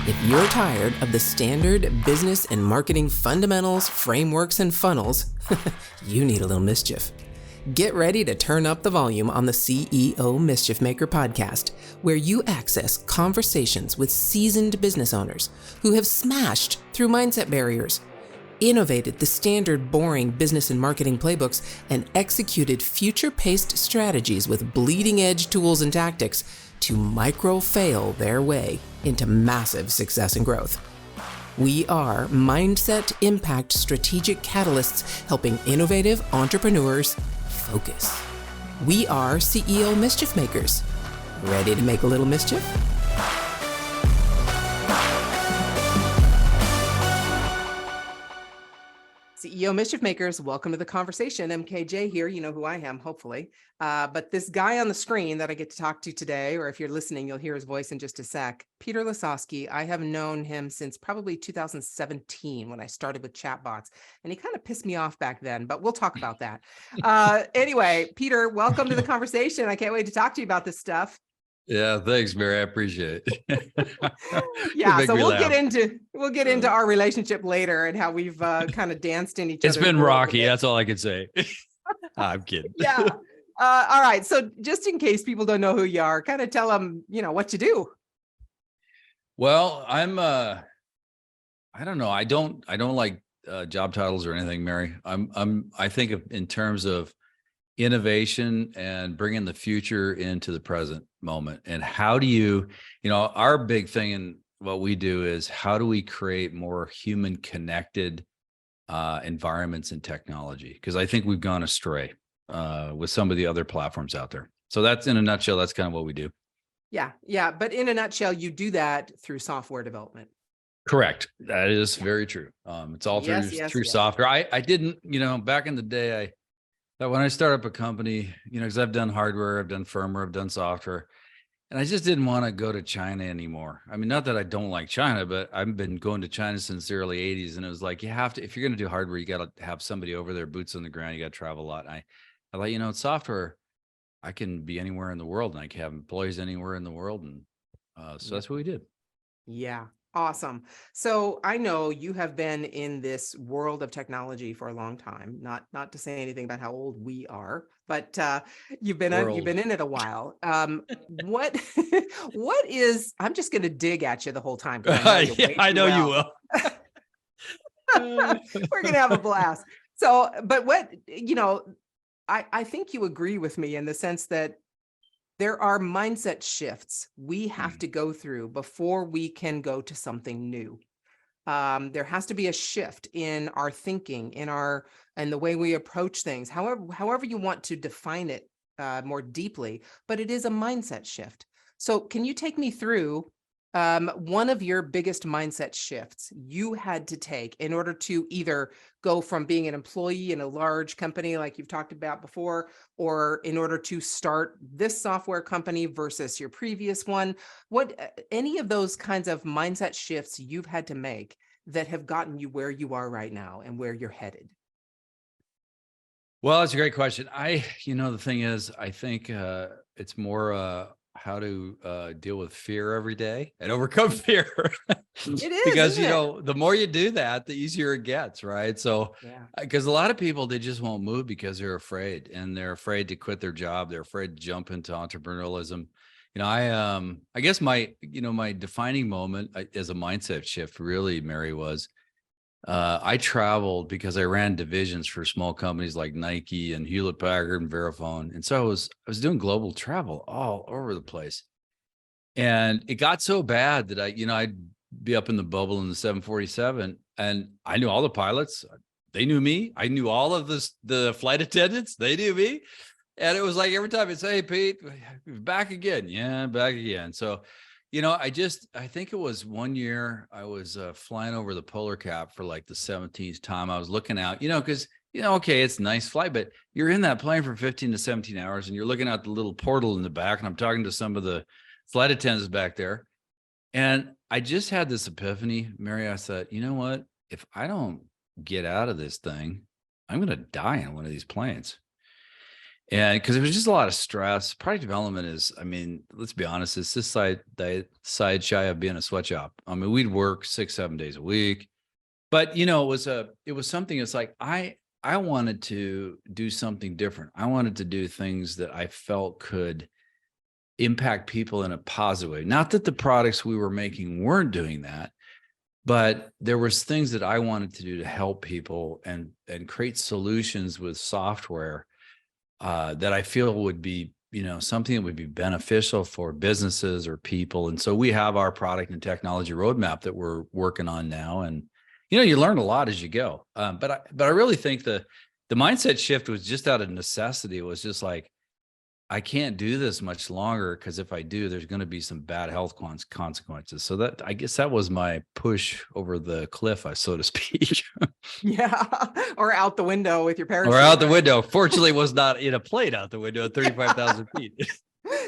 If you're tired of the standard business and marketing fundamentals, frameworks, and funnels, you need a little mischief. Get ready to turn up the volume on the CEO Mischief Maker podcast, where you access conversations with seasoned business owners who have smashed through mindset barriers, innovated the standard boring business and marketing playbooks, and executed future-paced strategies with bleeding-edge tools and tactics to micro-fail their way into massive success and growth. We are Mindset Impact Strategic Catalysts helping innovative entrepreneurs focus. We are CEO Mischief Makers. Ready to make a little mischief? CEO Mischief Makers, welcome to the conversation. MKJ here, you know who I am, hopefully. But this guy on the screen that I get to talk to today, or if you're listening, you'll hear his voice in just a sec. Peter Lisoskie, I have known him since probably 2017 when I started with chatbots, and he kind of pissed me off back then, but we'll talk about that. Anyway, Peter, welcome to the conversation. I can't wait to talk to you about this stuff. Yeah, thanks, Mary. I appreciate it. Yeah, so we'll get into our relationship later and how we've kind of danced in each other's It's been world rocky. That's all I can say. I'm kidding. Yeah. All right. So just in case people don't know who you are, kind of tell them, what you do. Well, I'm I don't know. I don't like job titles or anything, Mary. I think of in terms of innovation and bringing the future into the present moment. And how do you our big thing in what we do is how do we create more human connected environments and technology? Because I think we've gone astray with some of the other platforms out there. So that's in a nutshell, that's kind of what we do. Yeah. But in a nutshell, you do that through software development. Correct. That is very true. It's all through software. I didn't, back in the day, when I started up a company, because I've done hardware, I've done firmware, I've done software, and I just didn't want to go to China anymore. I mean, not that I don't like China, but I've been going to China since the early 80s. And it was like, you have to, if you're going to do hardware, you got to have somebody over there, boots on the ground. You got to travel a lot. And I like, it's software. I can be anywhere in the world and I can have employees anywhere in the world. And so that's what we did. Yeah. Awesome. So I know you have been in this world of technology for a long time, not to say anything about how old we are, but you've been in it a while. What is, I'm just going to dig at you the whole time. I know you will. We're going to have a blast. So, but what, I think you agree with me in the sense that there are mindset shifts we have to go through before we can go to something new. There has to be a shift in our thinking, and the way we approach things, however you want to define it more deeply, but it is a mindset shift. So can you take me through one of your biggest mindset shifts you had to take in order to either go from being an employee in a large company like you've talked about before, or in order to start this software company versus your previous one? Any of those kinds of mindset shifts you've had to make that have gotten you where you are right now and where you're headed? Well, that's a great question. The thing is, I think it's more how to deal with fear every day and overcome fear. It is, because the more you do that, the easier it gets, right? So because a lot of people, they just won't move because they're afraid, and they're afraid to quit their job, they're afraid to jump into entrepreneurialism. I guess my defining moment as a mindset shift really, Mary, was I traveled because I ran divisions for small companies like Nike and Hewlett Packard and Verifone. And so I was doing global travel all over the place. And it got so bad that I'd be up in the bubble in the 747, and I knew all the pilots. They knew me. I knew all of the flight attendants. They knew me. And it was like every time I'd say, "Hey, Pete, back again." Yeah, back again. So I think it was one year I was flying over the polar cap for like the 17th time. I was looking out, because, okay, it's a nice flight, but you're in that plane for 15 to 17 hours and you're looking out the little portal in the back, and I'm talking to some of the flight attendants back there. And I just had this epiphany, Mary. I said, you know what? If I don't get out of this thing, I'm going to die in one of these planes. And because it was just a lot of stress. Product development is, I mean, let's be honest, it's this side shy of being a sweatshop. I mean, we'd work 6, 7 days a week, but it was something. It's like I wanted to do something different. I wanted to do things that I felt could impact people in a positive way. Not that the products we were making weren't doing that, but there was things that I wanted to do to help people and create solutions with software that I feel would be, something that would be beneficial for businesses or people. And so we have our product and technology roadmap that we're working on now. And, you learn a lot as you go. But I really think the mindset shift was just out of necessity. It was just like, I can't do this much longer because if I do, there's going to be some bad health consequences. So that, I guess that was my push over the cliff, so to speak. Yeah. Or out the window with your parachute. Or out the right? window. Fortunately, was not in a plane out the window at 35,000 feet.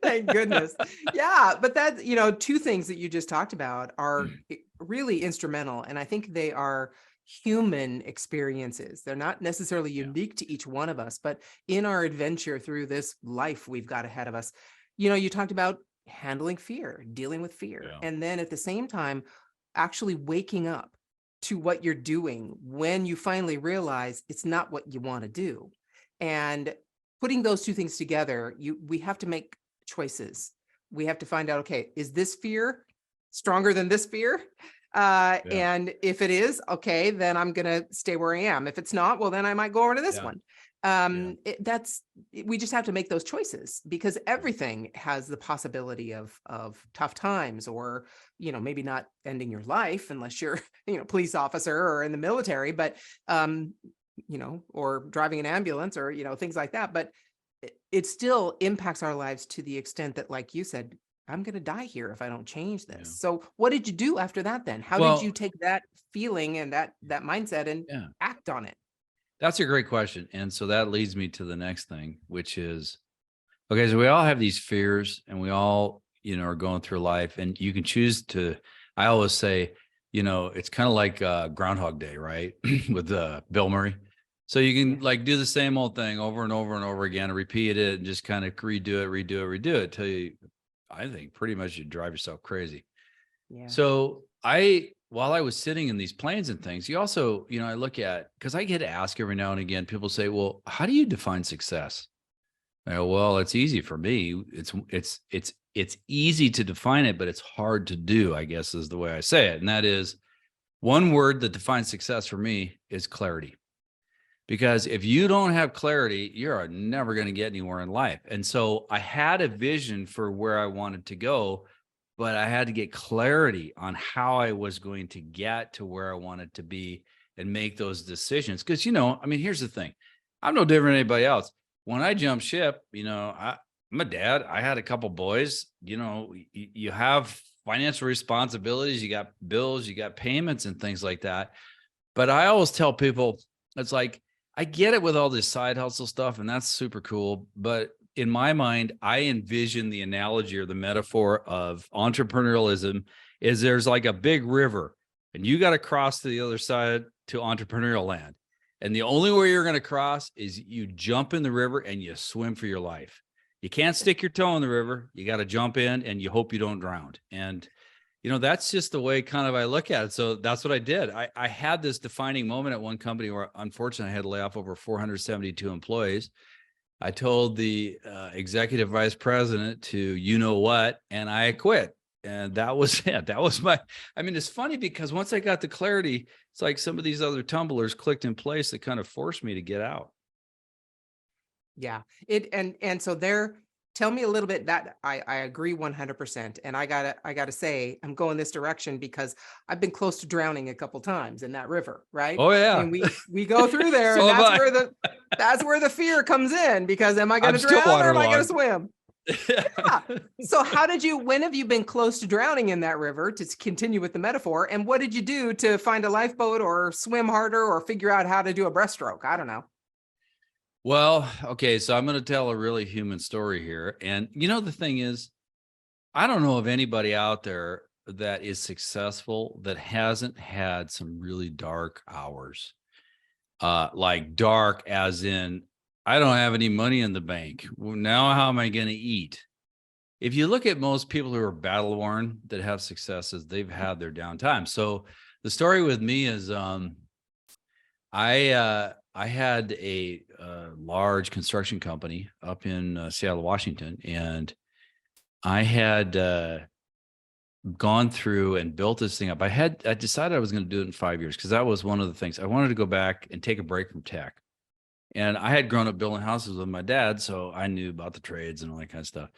Thank goodness. Yeah. But that, two things that you just talked about are really instrumental. And I think they are human experiences. They're not necessarily unique to each one of us, but in our adventure through this life we've got ahead of us, you talked about handling fear, dealing with fear. Yeah. And then at the same time, actually waking up to what you're doing when you finally realize it's not what you want to do. And putting those two things together, we have to make choices. We have to find out, okay, is this fear stronger than this fear? And if it is, okay, then I'm going to stay where I am. If it's not, well, then I might go over to this one. We just have to make those choices because everything has the possibility of tough times or, maybe not ending your life unless you're, police officer or in the military, but, or driving an ambulance or, things like that. But it still impacts our lives to the extent that, like you said, I'm going to die here if I don't change this. Yeah. So what did you do after that then? How did you take that feeling and that mindset and act on it? That's a great question. And so that leads me to the next thing, which is, okay, so we all have these fears and we all, are going through life and you can choose to, I always say, it's kind of like Groundhog Day, right? With Bill Murray. So you can like do the same old thing over and over and over again, and repeat it and just kind of redo it till you, I think pretty much you drive yourself crazy. Yeah. So while I was sitting in these planes and things, you also, I look at, because I get asked every now and again, people say, well, how do you define success? Well, it's easy for me. It's easy to define it, but it's hard to do, I guess is the way I say it. And that is one word that defines success for me is clarity. Because if you don't have clarity, you're never going to get anywhere in life. And so I had a vision for where I wanted to go, but I had to get clarity on how I was going to get to where I wanted to be and make those decisions. Because, here's the thing. I'm no different than anybody else. When I jumped ship, I'm a dad. I had a couple boys. You have financial responsibilities. You got bills, you got payments and things like that. But I always tell people, it's like, I get it with all this side hustle stuff, and that's super cool. But in my mind, I envision the analogy or the metaphor of entrepreneurialism is there's like a big river, and you got to cross to the other side to entrepreneurial land. And the only way you're going to cross is you jump in the river and you swim for your life. You can't stick your toe in the river. You got to jump in and you hope you don't drown. And that's just the way kind of I look at it. So that's what I did. I had this defining moment at one company where unfortunately I had to lay off over 472 employees. I told the executive vice president to, and I quit. And that was it. That was it's funny because once I got the clarity, it's like some of these other tumblers clicked in place that kind of forced me to get out. Yeah. And so tell me a little bit that I agree 100%. And I gotta say, I'm going this direction because I've been close to drowning a couple times in that river, right? Oh yeah. And we go through there so and that's where the fear comes in because am I going to drown or am I going to swim? Yeah. So when have you been close to drowning in that river, to continue with the metaphor? And what did you do to find a lifeboat or swim harder or figure out how to do a breaststroke? I don't know. Well, okay, so I'm going to tell a really human story here. And the thing is, I don't know of anybody out there that is successful that hasn't had some really dark hours. Like dark as in I don't have any money in the bank. Well, now how am I going to eat? If you look at most people who are battle worn that have successes, they've had their downtime. So the story with me is I had a large construction company up in Seattle, Washington, and I had gone through and built this thing up. I decided I was going to do it in 5 years because that was one of the things I wanted to go back and take a break from tech. And I had grown up building houses with my dad, so I knew about the trades and all that kind of stuff.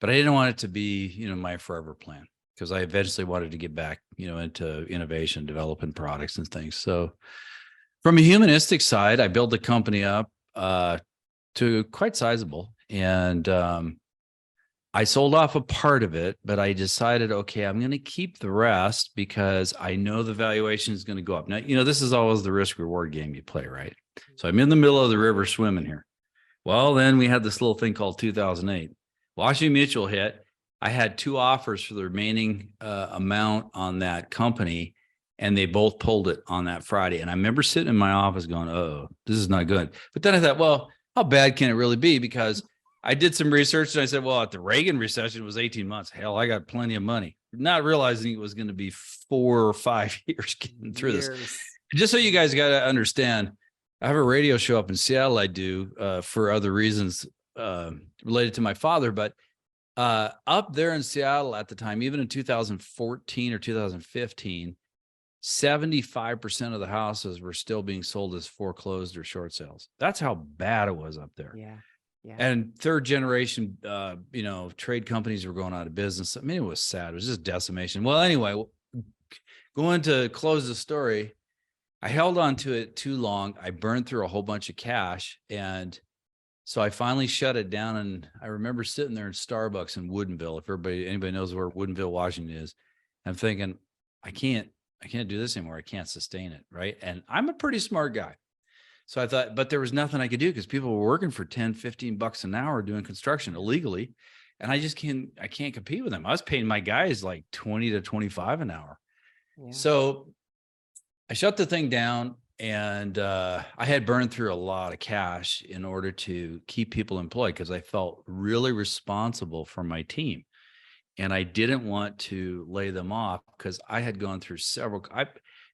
But I didn't want it to be, my forever plan because I eventually wanted to get back, into innovation, developing products and things. So from a humanistic side, I built the company up to quite sizable. And I sold off a part of it, but I decided, okay, I'm going to keep the rest because I know the valuation is going to go up. Now, this is always the risk reward game you play, right? So I'm in the middle of the river swimming here. Well, then we had this little thing called 2008. Washington Mutual hit. I had 2 offers for the remaining amount on that company, and they both pulled it on that Friday. And I remember sitting in my office going, oh, this is not good. But then I thought, well, how bad can it really be? Because I did some research and I said, well, at the Reagan recession, it was 18 months. Hell, I got plenty of money, not realizing it was going to be 4 or 5 years getting through this. Just so you guys got to understand, I have a radio show up in Seattle I do for other reasons related to my father. But up there in Seattle at the time, even in 2014 or 2015, 75% of the houses were still being sold as foreclosed or short sales. That's how bad it was up there. Yeah. Yeah. And third generation, trade companies were going out of business. I mean, it was sad. It was just decimation. Well, anyway, going to close the story, I held on to it too long. I burned through a whole bunch of cash. And so I finally shut it down. And I remember sitting there in Starbucks in Woodinville. If anybody knows where Woodinville, Washington is, I'm thinking, I can't do this anymore. I can't sustain it. Right. And I'm a pretty smart guy. So I thought, but there was nothing I could do because people were working for 10, 15 bucks an hour doing construction illegally. And I can't compete with them. I was paying my guys like 20 to 25 an hour. Yeah. So I shut the thing down, and I had burned through a lot of cash in order to keep people employed because I felt really responsible for my team. And I didn't want to lay them off because I had gone through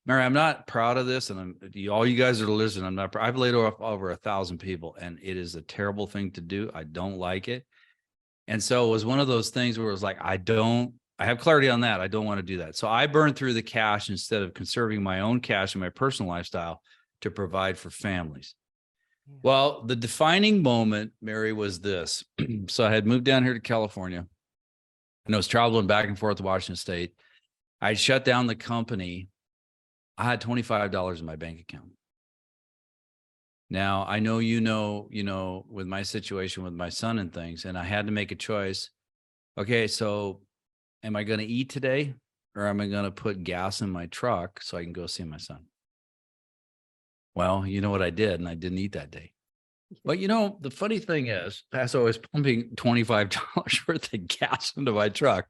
Mary, I'm not proud of this, and all you guys are listening. I've laid off over 1,000 people, and it is a terrible thing to do. I don't like it. And so it was one of those things where it was like, I have clarity on that. I don't want to do that. So I burned through the cash instead of conserving my own cash and my personal lifestyle to provide for families. Yeah. Well, the defining moment, Mary, was this. So I had moved down here to California, and I was traveling back and forth to Washington State. I shut down the company. I had $25 in my bank account. Now, I know, with my situation with my son and things, and I had to make a choice. Okay, so am I going to eat today, or am I going to put gas in my truck so I can go see my son? Well, you know what I did, and I didn't eat that day. But the funny thing is, as I was pumping $25 worth of gas into my truck,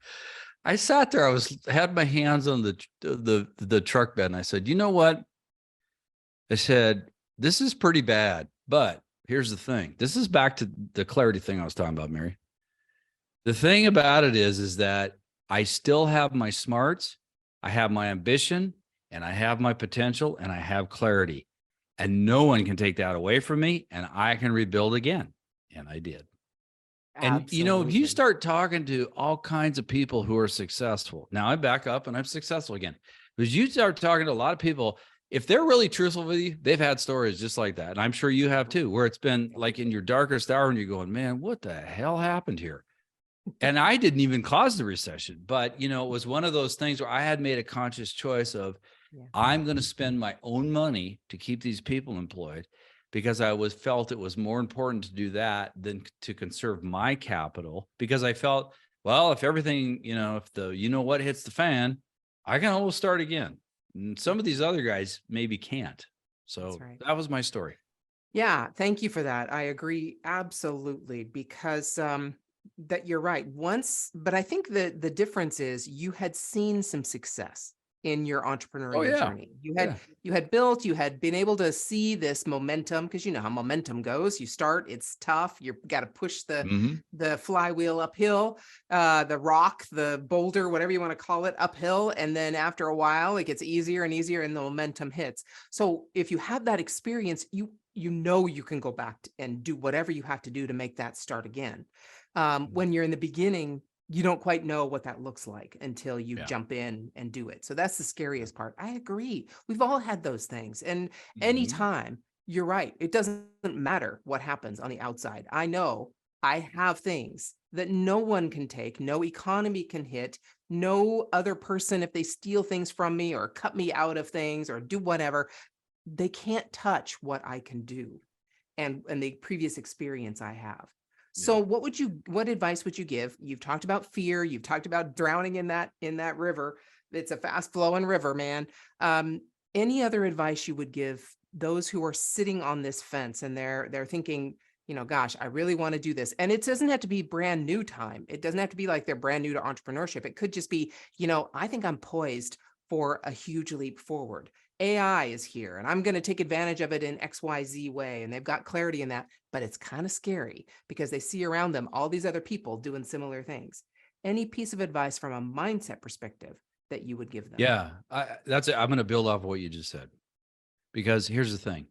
I sat there. Had my hands on the truck bed, and I said, you know what? I said, this is pretty bad, but here's the thing. This is back to the clarity thing I was talking about, Mary. The thing about it is that I still have my smarts, I have my ambition, and I have my potential, and I have clarity, and no one can take that away from me, and I can rebuild again, and I did. And, Absolutely. if you start talking to all kinds of people who are successful, now I back up and I'm successful again, because you start talking to a lot of people, if they're really truthful with you, they've had stories just like that. And I'm sure you have too, where it's been like in your darkest hour and you're going, man, what the hell happened here? And I didn't even cause the recession, but it was one of those things where I had made a conscious choice of, I'm going to spend my own money to keep these people employed, because I felt it was more important to do that than to conserve my capital, because I felt, well, if everything, if the, what hits the fan, I can always start again. And some of these other guys maybe can't. So that was my story. Yeah. Thank you for that. I agree. Absolutely. Because that you're right. But I think the difference is you had seen some success in your Oh entrepreneurial yeah. journey. Yeah. You had built, you had been able to see this momentum, because you know how momentum goes. You start, it's tough. You got to push Hmm. the flywheel uphill, the rock, the boulder, whatever you want to call it, uphill. And then after a while, it gets easier and easier and the momentum hits. So if you have that experience, you know you can go back and do whatever you have to do to make that start again. When you're in the beginning, you don't quite know what that looks like until you Yeah. jump in and do it. So that's the scariest part. I agree. We've all had those things. And Hmm. anytime, you're right, it doesn't matter what happens on the outside. I know I have things that no one can take, no economy can hit, no other person, if they steal things from me or cut me out of things or do whatever, they can't touch what I can do and the previous experience I have. Yeah. So what advice would you give? You've talked about fear, you've talked about drowning in that river. It's a fast flowing river, man. Um, any other advice you would give those who are sitting on this fence and they're thinking, you know, gosh, I really want to do this. And it doesn't have to be brand new time. It doesn't have to be like they're brand new to entrepreneurship. It could just be, you know, I think I'm poised for a huge leap forward. AI is here and I'm going to take advantage of it in XYZ way. And they've got clarity in that, but it's kind of scary because they see around them all these other people doing similar things. Any piece of advice from a mindset perspective that you would give them? Yeah. That's it. I'm going to build off of what you just said, because here's the thing.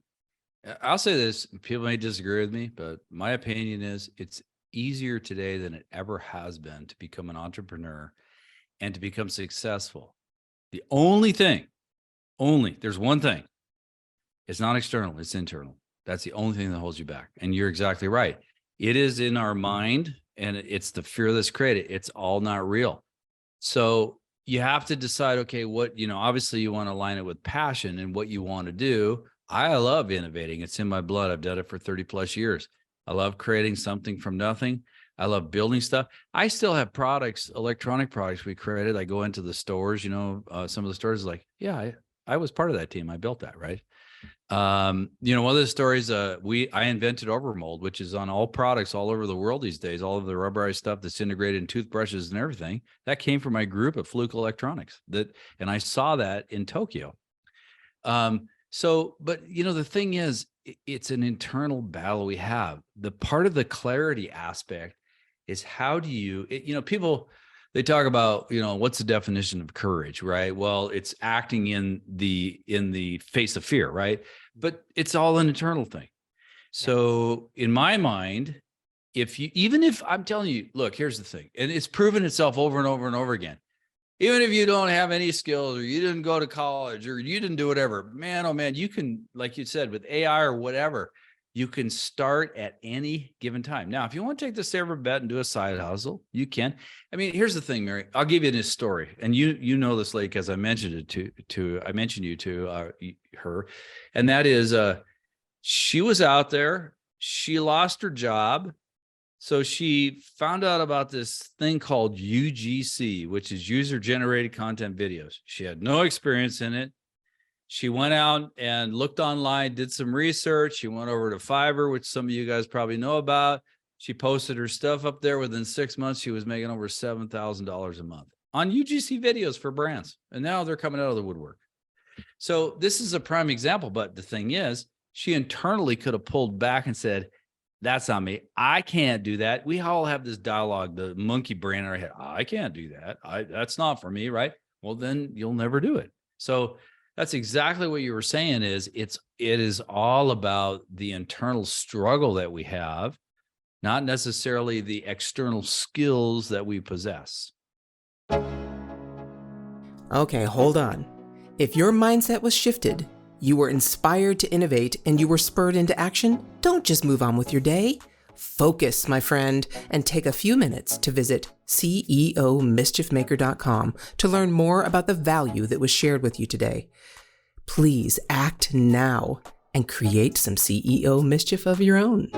I'll say this, people may disagree with me, but my opinion is it's easier today than it ever has been to become an entrepreneur and to become successful. The only thing, there's one thing. It's not external, it's internal. That's the only thing that holds you back. And you're exactly right. It is in our mind, and it's the fear that's created. It's all not real. So you have to decide, okay, what, obviously you want to align it with passion and what you want to do. I love innovating. It's in my blood. I've done it for 30 plus years. I love creating something from nothing. I love building stuff. I still have products, electronic products we created. I go into the stores, some of the stores like, yeah, I was part of that team. I built that, right? One of the stories, I invented overmold, which is on all products all over the world these days, all of the rubberized stuff that's integrated in toothbrushes and everything. That came from my group at Fluke Electronics, and I saw that in Tokyo. But the thing is, it's an internal battle we have. The part of the clarity aspect is how do you, people, they talk about, what's the definition of courage, right? Well, it's acting in the face of fear, right? But it's all an internal thing. So in my mind, even if I'm telling you, look, here's the thing, and it's proven itself over and over and over again. Even if you don't have any skills or you didn't go to college or you didn't do whatever, man, oh man, you can, like you said, with AI or whatever, you can start at any given time. Now, if you want to take the saver bet and do a side hustle, you can. I mean, here's the thing, Mary. I'll give you this story, and you know this lady because I mentioned it I mentioned you to her, and that is, she was out there. She lost her job. So she found out about this thing called UGC, which is user generated content videos. She had no experience in it. She went out and looked online, did some research. She went over to Fiverr, which some of you guys probably know about. She posted her stuff up there. Within 6 months, she was making over $7,000 a month on UGC videos for brands. And now they're coming out of the woodwork. So this is a prime example. But the thing is, she internally could have pulled back and said, that's not me. I can't do that. We all have this dialogue, the monkey brain in our head. I can't do that. That's not for me, right? Well, then you'll never do it. So that's exactly what you were saying it is all about the internal struggle that we have, not necessarily the external skills that we possess. Okay, hold on. If your mindset was shifted, you were inspired to innovate, and you were spurred into action, don't just move on with your day. Focus, my friend, and take a few minutes to visit CEOmischiefmaker.com to learn more about the value that was shared with you today. Please act now and create some CEO mischief of your own.